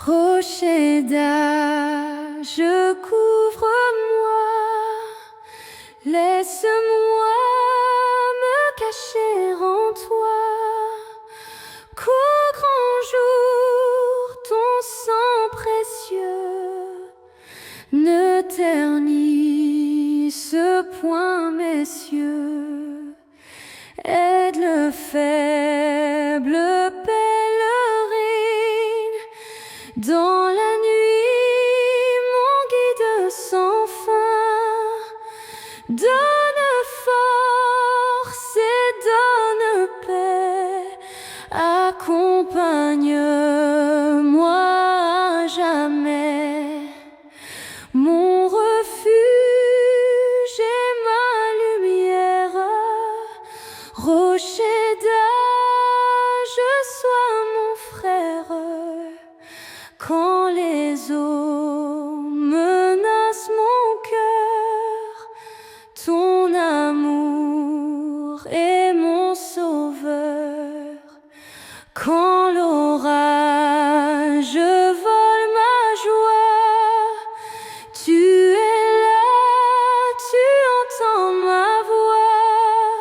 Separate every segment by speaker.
Speaker 1: Rocher d'âge, couvre-moi, laisse-moi me cacher en toi, qu'au grand jour ton sang précieux ne ternisse point mes cieux. Aide le faible pèlerin dans la nuit, mon guide sans fin. Donne force et donne paix, accompagne-moi à jamais. Mon refuge et ma lumière, rocher d'âge, sois mon frère. Quand les eaux menacent mon cœur, ton amour est mon sauveur. Quand l'orage vole ma joie, tu es là, tu entends ma voix.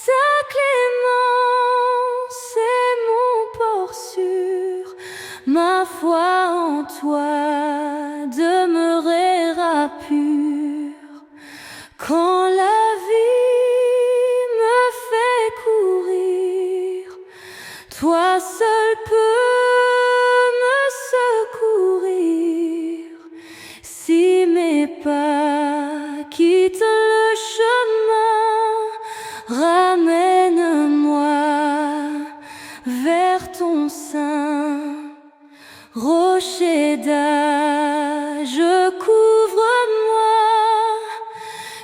Speaker 1: Ta clémence est mon port sûr, ma foi en toi demeurera pure. Quand la vie me fait courir, toi seul peux me secourir. Si mes pas quittent le chemin, ramène-moi vers ton sein. Rocher d'âge, couvre-moi,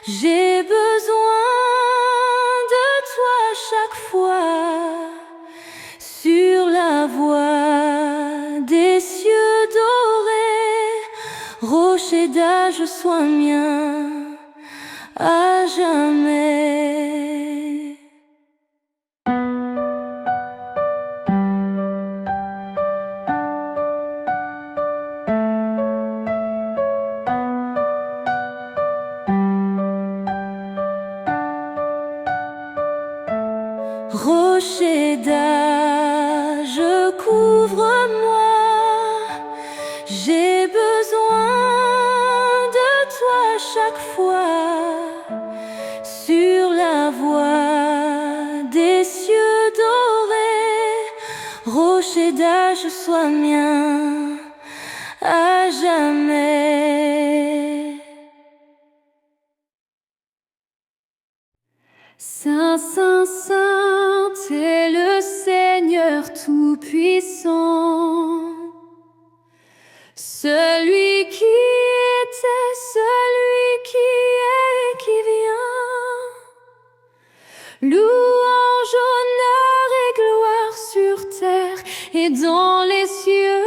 Speaker 1: j'ai besoin de toi chaque fois. Sur la voie des cieux dorés, rocher d'âge, sois mien à jamais. Rocher d'âge, couvre-moi, j'ai besoin de toi chaque fois. Sur la voie des cieux dorés, rocher d'âge, sois mien à jamais. Saint, Saint, Saint est le Seigneur Tout-Puissant, celui qui était, celui qui est et qui vient. Louange, honneur et gloire sur terre et dans les cieux.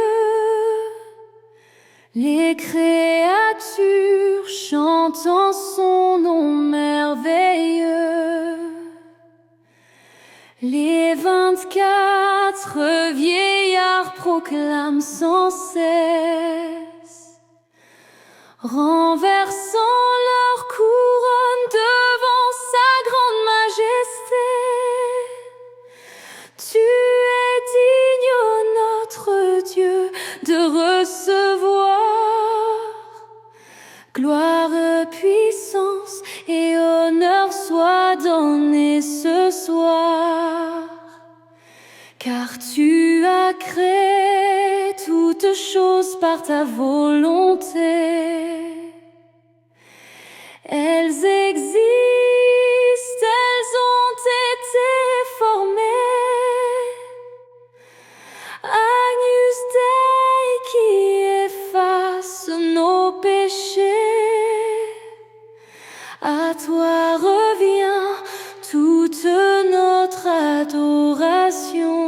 Speaker 1: Les créatures chantent en son nom merveilleux. Les 24 vieillards proclament sans cesse, renversant leur couronne devant sa grande majesté. Tu es digne, ô notre Dieu, de recevoir gloire, puissance et honneur soient donnés ce soir. Car tu as créé toutes choses par ta volonté. Elles existent, elles ont été formées. Agnus Dei qui efface nos péchés. À toi revient toute notre adoration.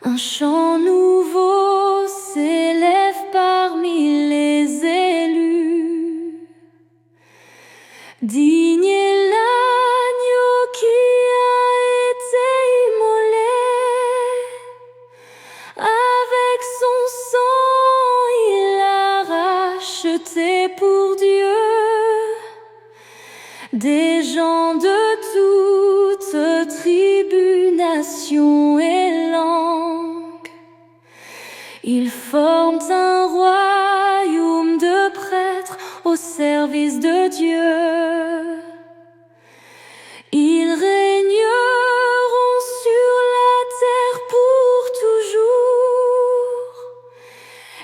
Speaker 1: Un chant nouveau s'élève parmi les élus. Digne est l'agneau qui a été immolé. des gens de toutes tribus, nations et langues. Ils forment un royaume de prêtres au service de Dieu. Ils régneront sur la terre pour toujours,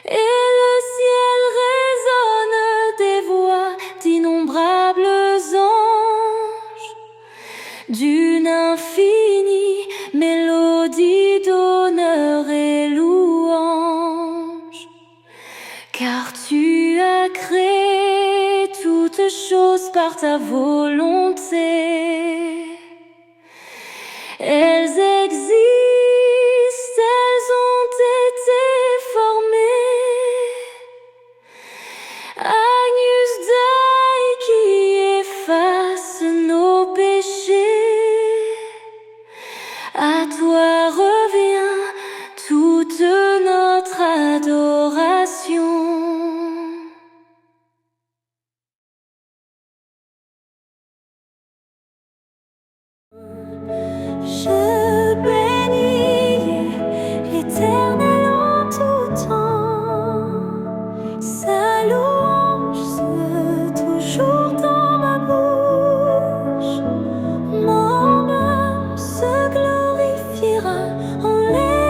Speaker 1: et le ciel résonne des voix d'innombrables anges, d'une infinie mélodie d'honneur et louange. Car tu as créé toutes choses par ta volonté. Elles existent, elles ont été formées. Agnus Dei qui efface nos péchés. À toi revient toute notre adoration. Je bénis l'Éternel en tout temps. Sa louange soit toujours dans ma bouche. Mon âme se glorifiera en l'Éternel.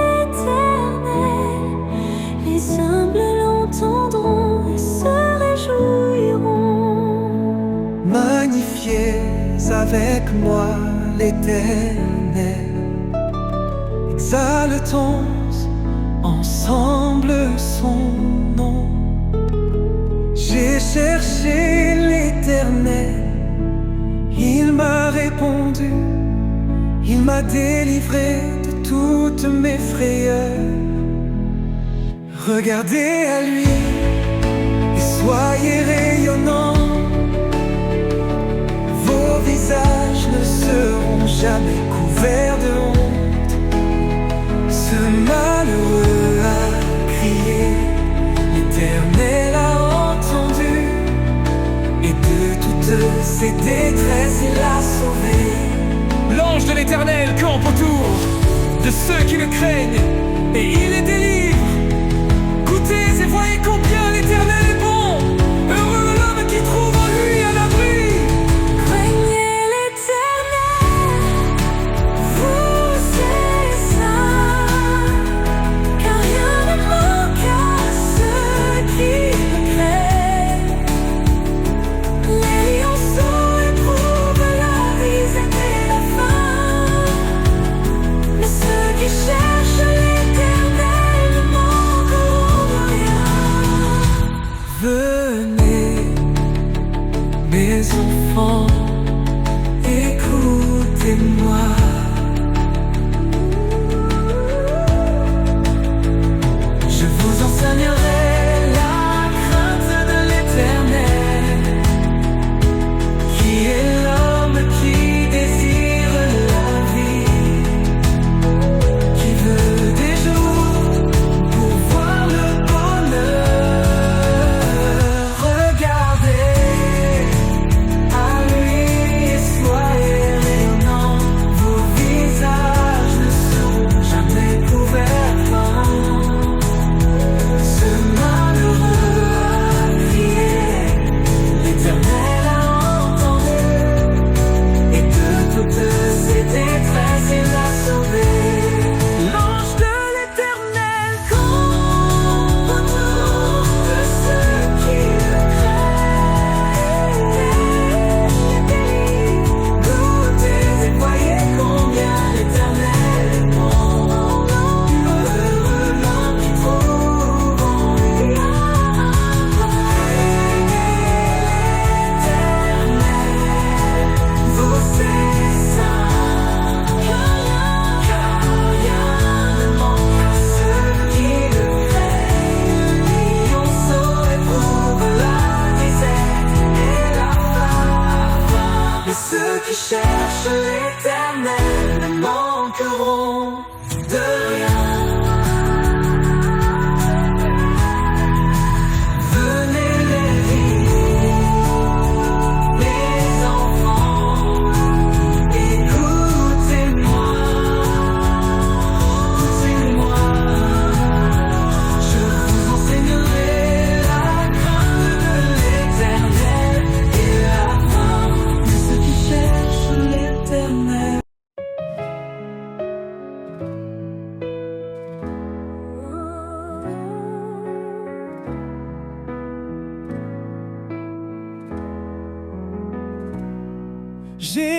Speaker 1: Les humbles l'entendront et se réjouiront.
Speaker 2: Magnifiez avec moi l'Éternel, exaltons ensemble son nom. J'ai cherché l'Éternel, il m'a répondu, il m'a délivré de toutes mes frayeurs. Regardez à lui et soyez rayonnants. Vos visages ne seront jamais couverts de honte. Ce malheureux a crié, l'Éternel a entendu, et de toutes ses détresses il l'a sauvé. L'ange de l'Éternel campe autour de ceux qui le craignent, et il les délivre. Goûtez et voyez combien l'Éternel est bon. Heureux l'homme qui trouve en lui un abri.
Speaker 1: Craignez l'Éternel, vous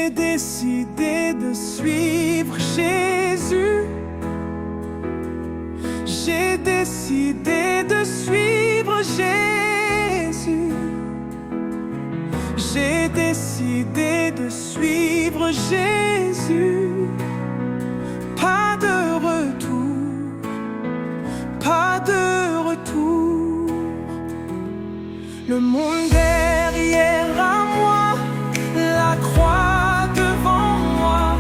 Speaker 2: J'ai décidé de suivre Jésus. J'ai décidé de suivre Jésus. J'ai décidé de suivre Jésus. Pas de retour, pas de retour. Le monde derrière à moi, la croix devant moi.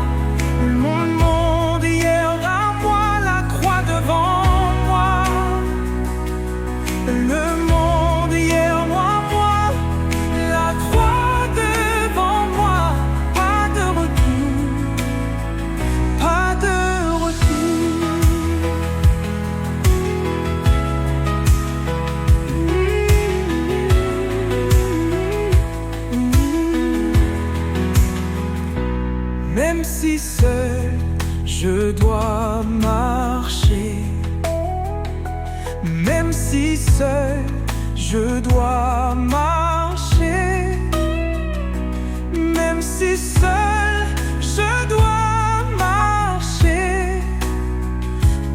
Speaker 2: Le monde hier à moi, la croix devant moi. Le monde hier à moi, la croix devant moi. Pas de retour, pas de retour. Même si seul je dois marcher, même si seul je dois marcher, même si seul je dois marcher,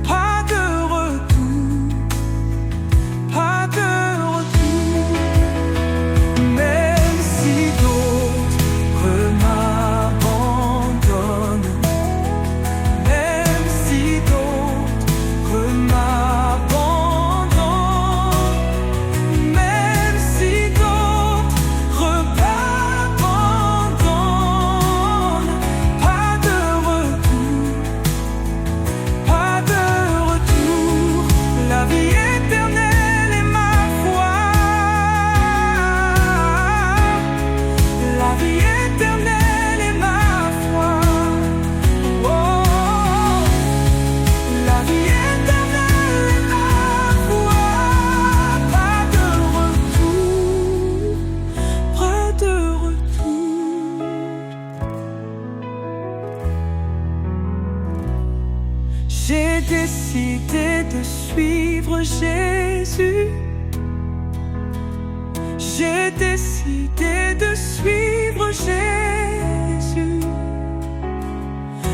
Speaker 2: pas de retour, pas de retour. Même si d'autres m'abandonnent, même si d'autres m'abandonnent, même si d'autres m'abandonnent, pas de retour, pas de retour. La vie éternelle est ma foi. La vie éternelle est ma foi. Oh, la vie éternelle est ma foi. Pas de retour, pas de retour. J'ai décidé de suivre Jésus. J'ai décidé de suivre Jésus.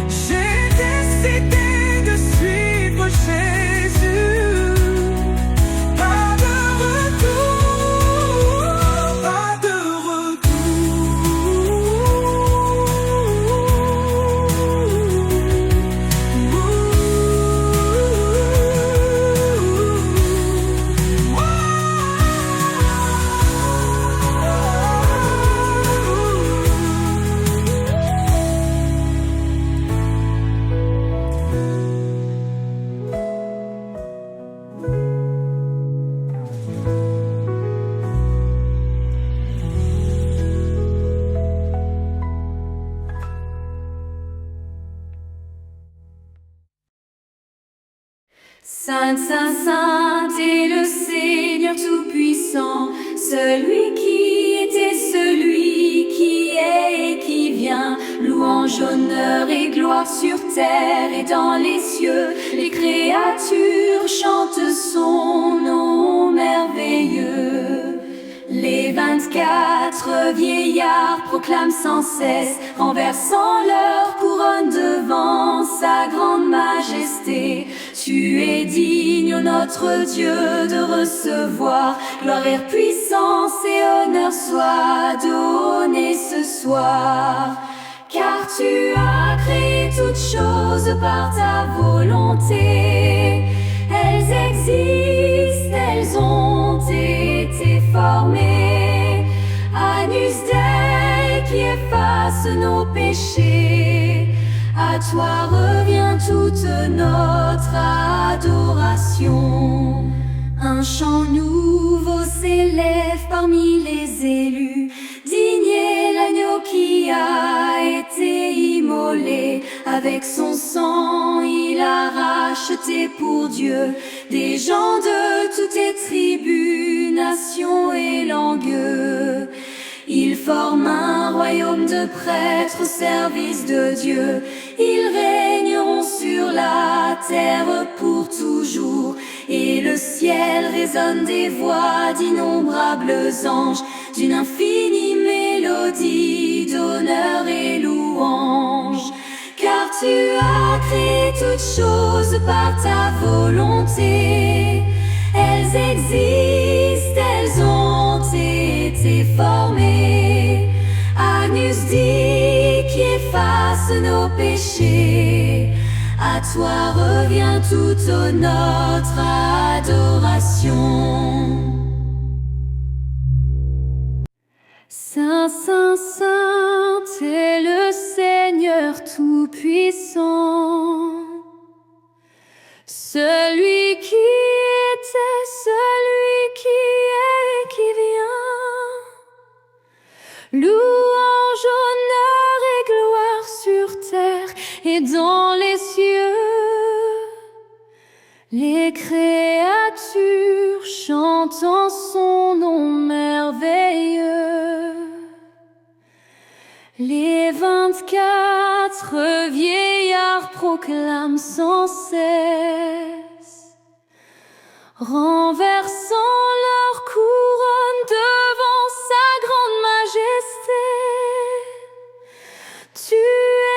Speaker 2: J'ai décidé de suivre Jésus. Pas de retour, pas de
Speaker 1: Sainte, Sainte, Sainte est le Seigneur Tout-Puissant, celui qui était, celui qui est et qui vient. Louange, honneur et gloire sur terre et dans les cieux. Les créatures chantent son nom merveilleux. Les 24 vieillards proclament sans cesse, renversant leur couronne devant sa grande majesté. Tu es digne, ô notre Dieu, de recevoir gloire, puissance et honneur soient donnés ce soir. Car tu as créé toutes choses par ta volonté. Elles existent, elles ont été formées. Agnus Dei qui efface nos péchés. À toi revient toute notre adoration. Un chant nouveau s'élève parmi les élus. Digne est l'agneau qui a été immolé. Avec son sang, il a racheté pour Dieu des gens de toutes les tribus, nations et langues. Ils forment un royaume de prêtres au service de Dieu. Ils régneront sur la terre pour toujours. Et le ciel résonne des voix d'innombrables anges, d'une infinie mélodie mélodie d'honneur et louange. Car tu as créé toutes choses par ta volonté. Elles existent, elles ont été formées. Agnus Dei qui efface nos péchés. À toi revient toute notre adoration. Saint, Saint, Saint est le Seigneur Tout-Puissant. Celui qui était, celui qui est et qui vient. Louange, honneur et gloire sur terre et dans les cieux. Les créatures chantent en son nom merveilleux. Les 24 vieillards proclament sans cesse, renversant leur couronne devant sa grande majesté. Tu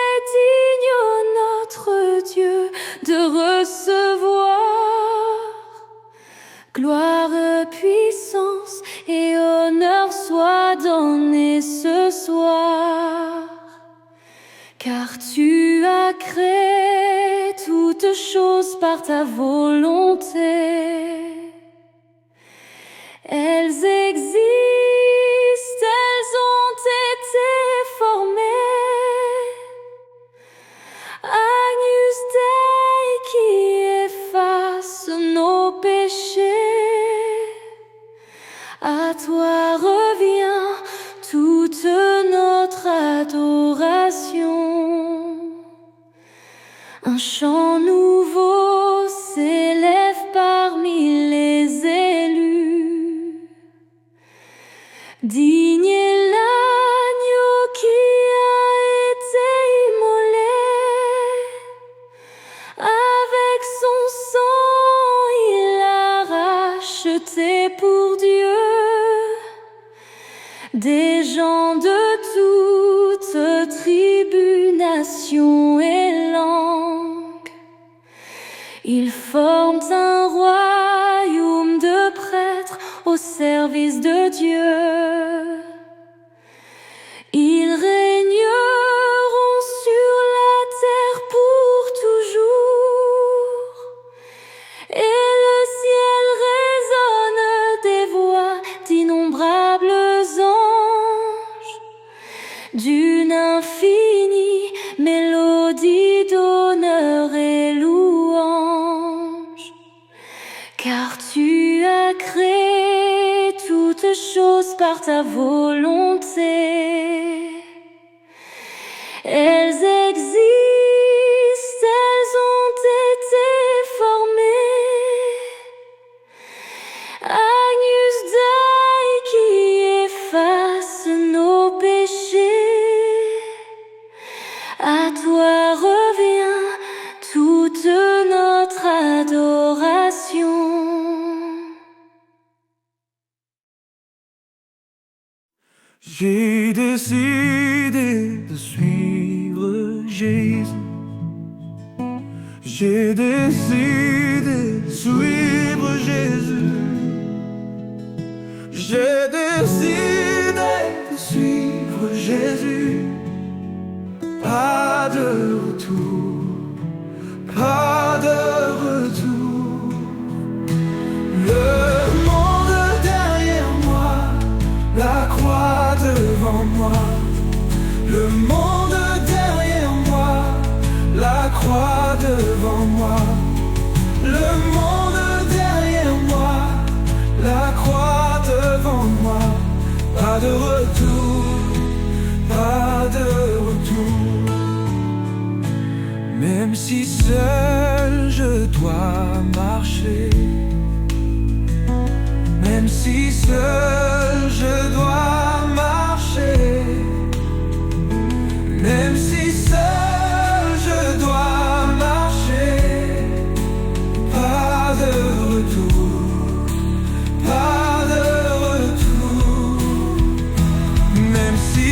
Speaker 1: es digne, ô notre Dieu, de recevoir gloire, puissance et honneur soient donnés ce soir. Car tu as créé toutes choses par ta volonté. Elles existent, elles ont été formées. Agnus Dei qui efface nos péchés. À toi revient toute notre adoration. Un chant nouveau s'élève parmi les élus. Digne est l'agneau qui a été immolé. Avec son sang, il a racheté pour Dieu des gens de toutes tribus, nations et langues. Ils forment un royaume de prêtres au service de Dieu. Ils régneront sur la terre pour toujours. Et le ciel résonne des voix d'innombrables anges, d'une infinie mélodie d'honneur et louange. Car tu as créé toutes choses par ta volonté. Elles existent, elles ont été formées. Agnus Dei qui efface nos péchés. À toi revient toute notre adoration.
Speaker 2: J'ai décidé de suivre Jésus. J'ai décidé de suivre Jésus. J'ai décidé de suivre Jésus. Pas de retour, pas de retour. Le monde derrière moi, la croix devant moi. Le monde derrière moi, la croix devant moi. Le monde derrière moi, la croix devant moi. Pas de retour, pas de retour. Même si seul je dois marcher, même si seul je dois marcher, même si seul je dois marcher, pas de retour, pas de retour. Même si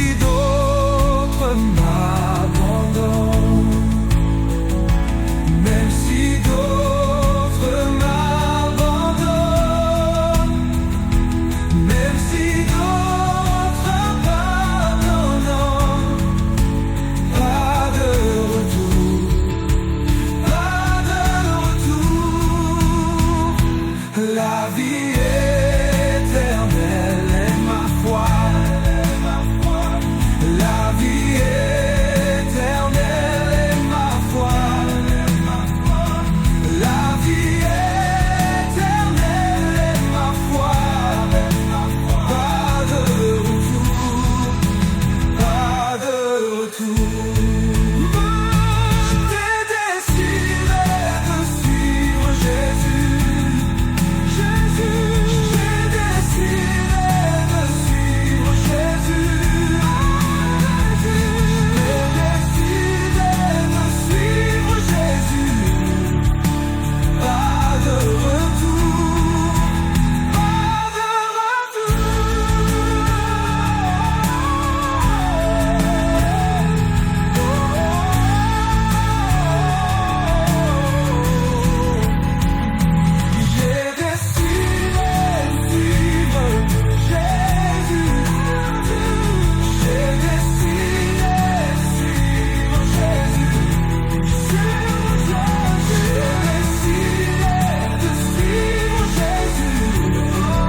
Speaker 2: vie éternelle est ma foi. La vie éternelle est ma foi. La vie éternelle est ma foi. Pas de retour, pas de retour. J'ai décidé de suivre Jésus. Jésus, j'ai décidé de suivre Jésus. J'ai décidé de suivre Jésus. Pas de retour, pas de J'ai décidé de suivre Jésus. J'ai décidé de suivre Jésus. J'ai décidé de suivre Jésus.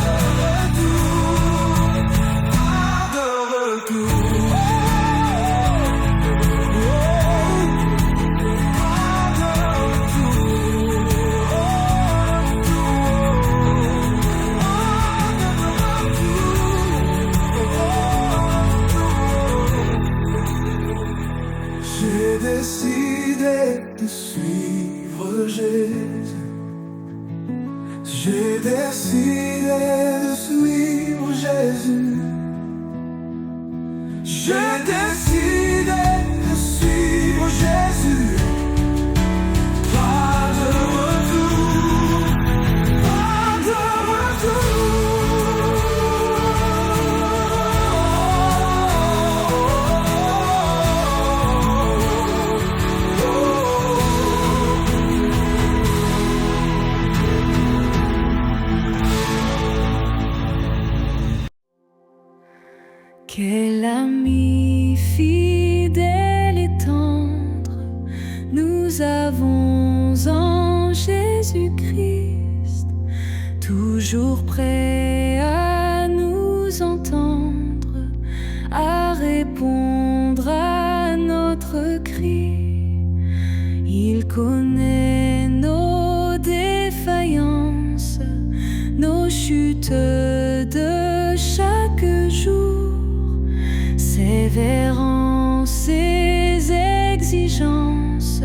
Speaker 2: Pas de retour, pas de retour. J'ai décidé de suivre Jésus. J'ai décidé de suivre Jésus. J'ai décidé de suivre Jésus. Pas de retour, pas de
Speaker 1: Quel ami fidèle et tendre nous avons en Jésus-Christ, toujours prêt à nous entendre, à répondre à notre cri. Il connaît nos défaillances, nos chutes de chaque jour. Sévère en ses exigences,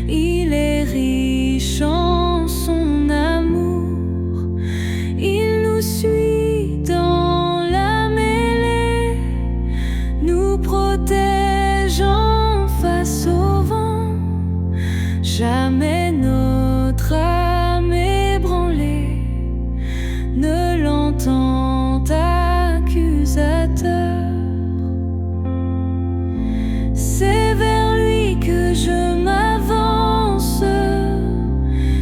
Speaker 1: il est riche en son amour. Il nous suit dans la mêlée, nous protégeant face au vent. Jamais notre âme ébranlée ne l'entend accusateur. C'est vers lui que je m'avance,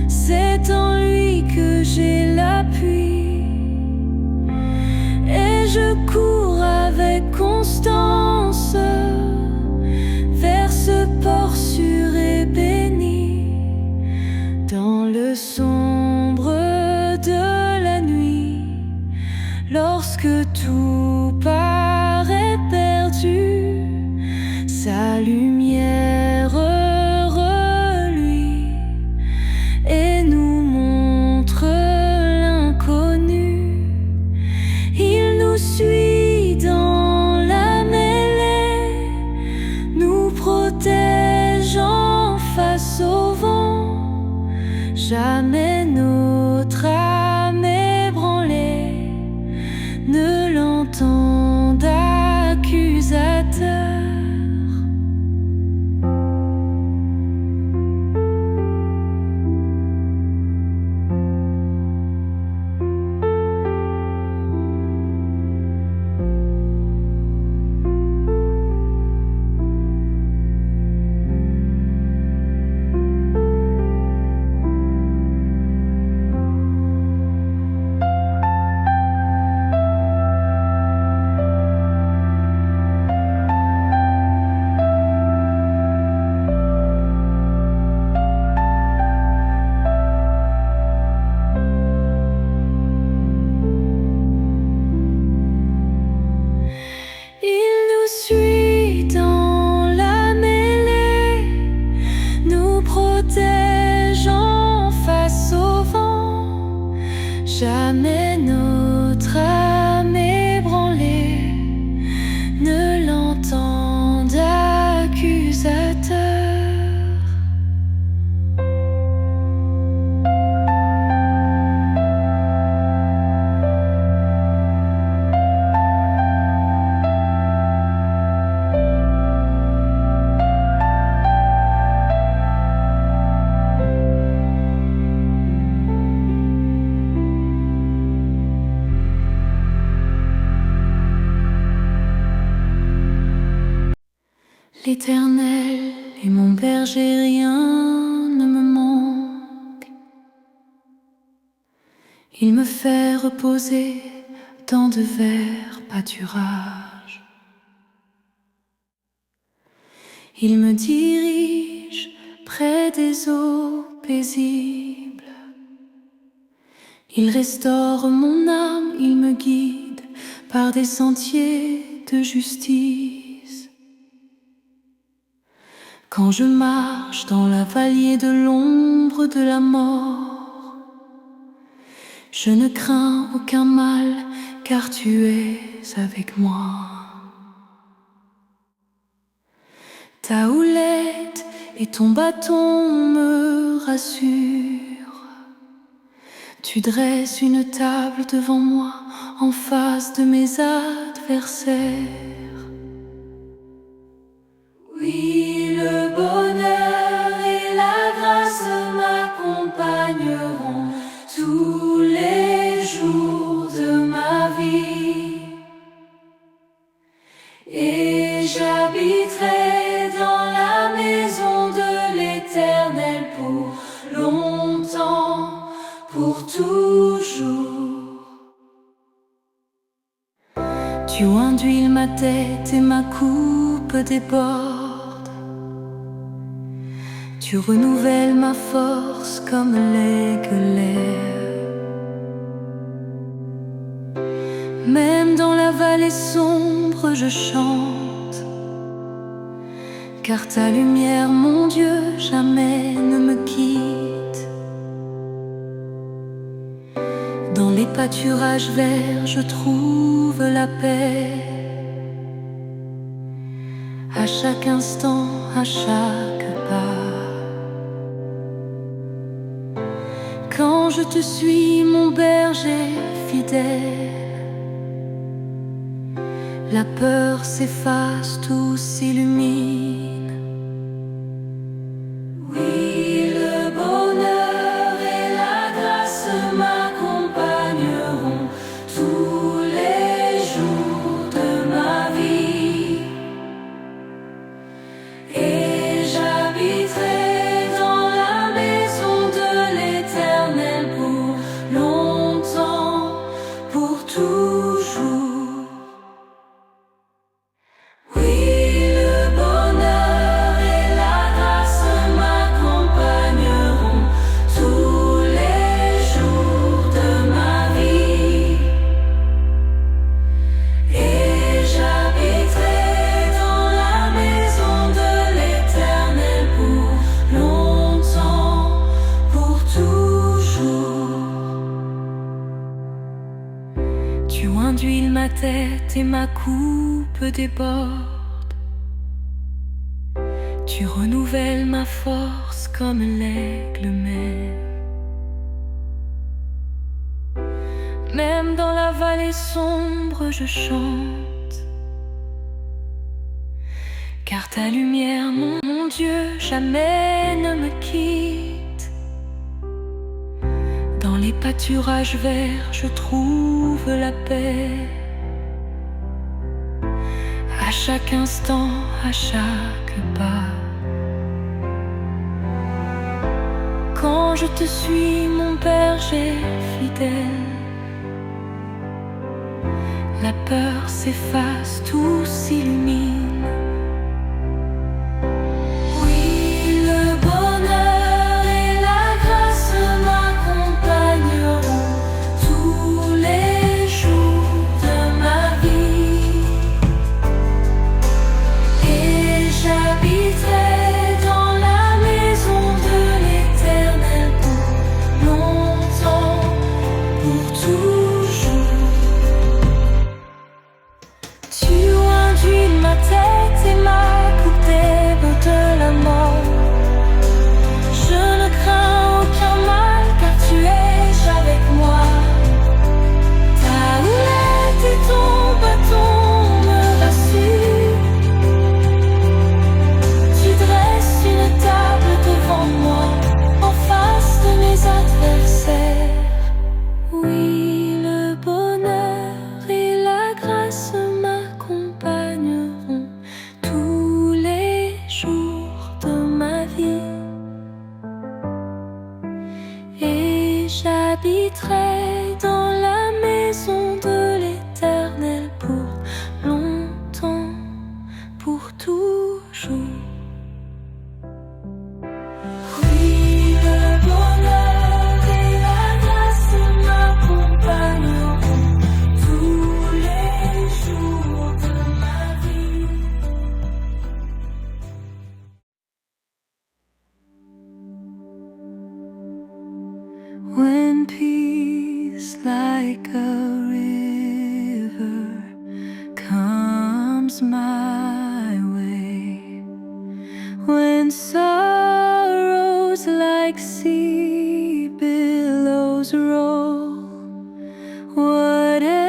Speaker 1: c'est en lui que j'ai l'appui, et je cours avec constance vers ce port sûr et béni. Dans le sombre de la nuit, lorsque tout paraît perdu, sa lumière reluit et nous montre l'inconnu. Il nous suit dans la mêlée, nous protégeant face au vent. Jamais notre âme ébranlée ne l'entend accusateur. Il me fait reposer dans de verts pâturages. Il me dirige près des eaux paisibles. Il restaure mon âme, il me guide par des sentiers de justice. Quand je marche dans la vallée de l'ombre de la mort, je ne crains aucun mal, car tu es avec moi. Ta houlette et ton bâton me rassurent. Tu dresses une table devant moi en face de mes adversaires. Oui, le bonheur et la grâce m'accompagneront tous les jours de ma vie, et j'habiterai dans la maison de l'Éternel pour longtemps, pour toujours. Tu induis ma tête et ma coupe déborde. Tu renouvelles ma force comme l'aigle. Même dans la vallée sombre, je chante, car ta lumière, mon Dieu, jamais ne me quitte. Dans les pâturages verts, je trouve la paix. À chaque instant, à chaque pas. Quand je te suis, mon berger fidèle, la peur s'efface, tout s'illumine. Oui, le bonheur et la grâce m'accompagneront tous les jours de ma vie, et j'habiterai dans la maison de l'Éternel pour longtemps, pour toujours. Tu induis ma tête et ma coupe déborde. Tu renouvelles ma force comme l'aigle même dans la vallée sombre, je chante, car ta lumière, mon Dieu, jamais ne me quitte. Dans les pâturages verts, je trouve la paix. À chaque instant, à chaque pas. Quand je te suis, mon berger fidèle, la peur s'efface, tout s'illumine. J'habiterai When peace like a river comes my way, when sorrows like sea billows roll, whatever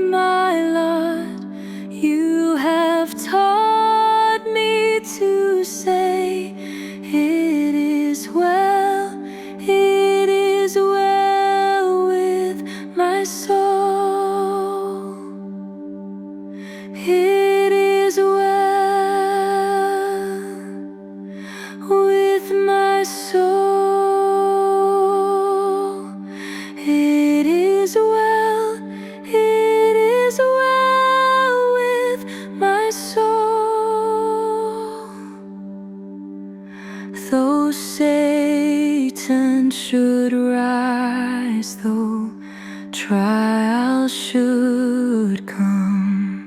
Speaker 1: my lot, you have taught me to say, it is well, it is well with my soul. It is well with my soul. It is well, it is well with my soul. Though Satan should rise, though trial should come,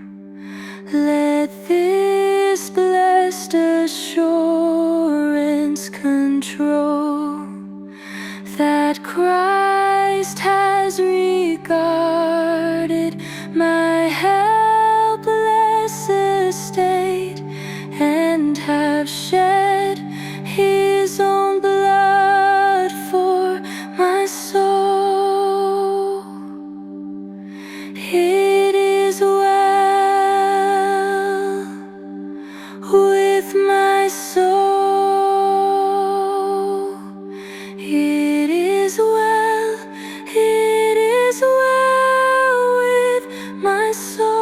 Speaker 1: let this blessed assurance control that Christ has regarded my helpless estate and have shed His own blood for my soul. It is well with my soul. It is well, it is well with my soul.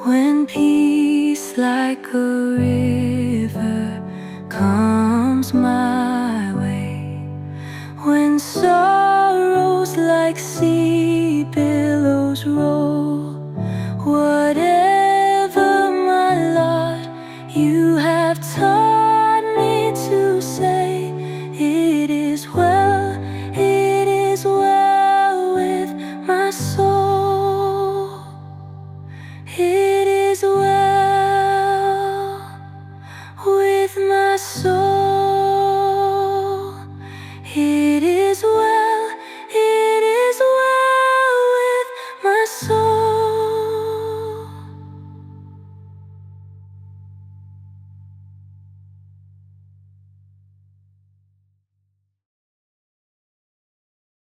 Speaker 1: When peace like a river comes my way, when sorrows like sea billows roll, whatever my lot, you have taught me to say, it is well, it is well with my soul. It